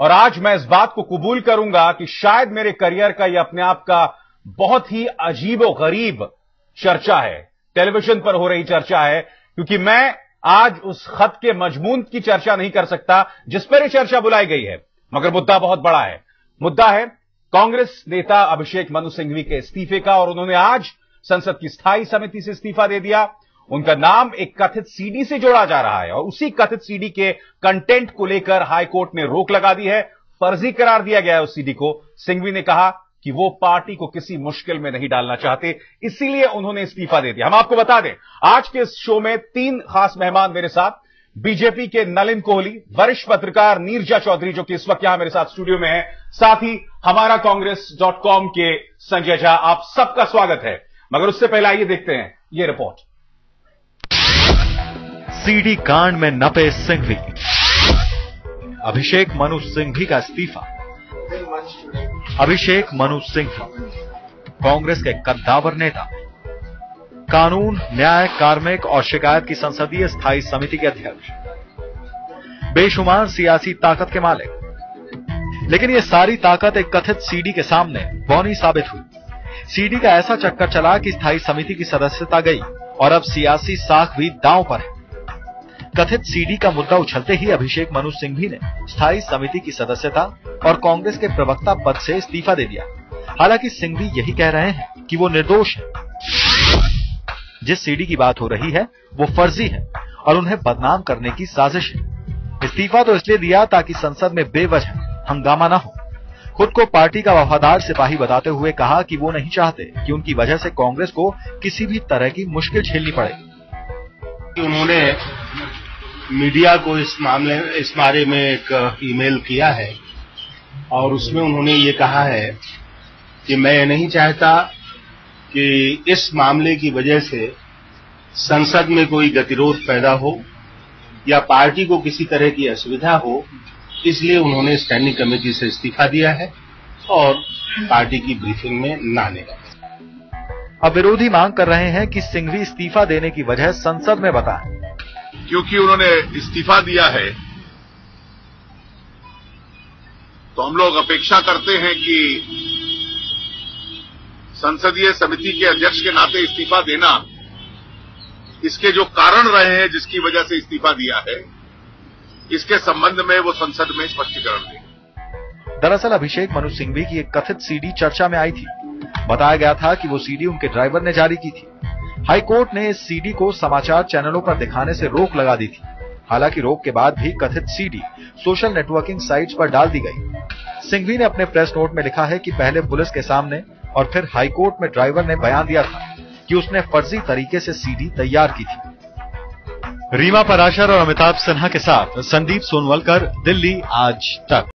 और आज मैं इस बात को कबूल करूंगा कि शायद मेरे करियर का यह अपने आप का बहुत ही अजीब और गरीब चर्चा है, टेलीविजन पर हो रही चर्चा है, क्योंकि मैं आज उस खत के मजमून की चर्चा नहीं कर सकता जिस पर यह चर्चा बुलाई गई है। मगर मुद्दा बहुत बड़ा है। मुद्दा है कांग्रेस नेता अभिषेक मनु सिंघवी के इस्तीफे का, और उन्होंने आज संसद की स्थायी समिति से इस्तीफा दे दिया। उनका नाम एक कथित सीडी से जोड़ा जा रहा है और उसी कथित सीडी के कंटेंट को लेकर हाईकोर्ट ने रोक लगा दी है। फर्जी करार दिया गया है उस सीडी को। सिंघवी ने कहा कि वो पार्टी को किसी मुश्किल में नहीं डालना चाहते, इसीलिए उन्होंने इस्तीफा दे दिया। हम आपको बता दें, आज के इस शो में 3 खास मेहमान मेरे साथ, बीजेपी के नलिन कोहली, वरिष्ठ पत्रकार नीरजा चौधरी जो कि इस वक्त यहां मेरे साथ स्टूडियो में है, साथ ही हमारा कांग्रेस.com के संजय झा। आप सबका स्वागत है। मगर उससे पहले आइए देखते हैं ये रिपोर्ट। सीडी कांड में नपे सिंघवी, अभिषेक मनु सिंघवी का इस्तीफा। अभिषेक मनु सिंघवी कांग्रेस के कद्दावर नेता, कानून, न्याय, कार्मिक और शिकायत की संसदीय स्थायी समिति के अध्यक्ष, बेशुमार सियासी ताकत के मालिक। लेकिन यह सारी ताकत एक कथित सीडी के सामने बौनी साबित हुई। सीडी का ऐसा चक्कर चला कि स्थायी समिति की सदस्यता गई और अब सियासी साख भी दांव पर है। कथित सीडी का मुद्दा उछलते ही अभिषेक मनु सिंघवी ने स्थायी समिति की सदस्यता और कांग्रेस के प्रवक्ता पद से इस्तीफा दे दिया। हालांकि सिंघवी यही कह रहे हैं कि वो निर्दोष है। जिस सीडी की बात हो रही है वो फर्जी है और उन्हें बदनाम करने की साजिश है। इस्तीफा तो इसलिए दिया ताकि संसद में बेवजह हंगामा न हो। खुद को पार्टी का वफादार सिपाही बताते हुए कहा कि वो नहीं चाहते कि उनकी वजह से कांग्रेस को किसी भी तरह की मुश्किल झेलनी पड़े। उन्होंने मीडिया को इस बारे में एक ईमेल किया है और उसमें उन्होंने ये कहा है कि मैं नहीं चाहता कि इस मामले की वजह से संसद में कोई गतिरोध पैदा हो या पार्टी को किसी तरह की असुविधा हो, इसलिए उन्होंने स्टैंडिंग कमेटी से इस्तीफा दिया है और पार्टी की ब्रीफिंग में न आने लगा। अब विरोधी मांग कर रहे हैं कि सिंघवी इस्तीफा देने की वजह संसद में बताएं। क्योंकि उन्होंने इस्तीफा दिया है तो हम लोग अपेक्षा करते हैं कि संसदीय समिति के अध्यक्ष के नाते इस्तीफा देना, इसके जो कारण रहे हैं जिसकी वजह से इस्तीफा दिया है, इसके संबंध में वो संसद में स्पष्टीकरण दें। दरअसल अभिषेक मनु सिंघवी की एक कथित सीडी चर्चा में आई थी। बताया गया था कि वो सीडी उनके ड्राइवर ने जारी की थी। हाईकोर्ट ने इस सीडी को समाचार चैनलों पर दिखाने से रोक लगा दी थी। हालांकि रोक के बाद भी कथित सीडी सोशल नेटवर्किंग साइट्स पर डाल दी गई। सिंघवी ने अपने प्रेस नोट में लिखा है कि पहले पुलिस के सामने और फिर हाईकोर्ट में ड्राइवर ने बयान दिया था कि उसने फर्जी तरीके से सीडी तैयार की थी। रीमा पराशर और अमिताभ सिन्हा के साथ संदीप सोनवलकर, दिल्ली आज तक।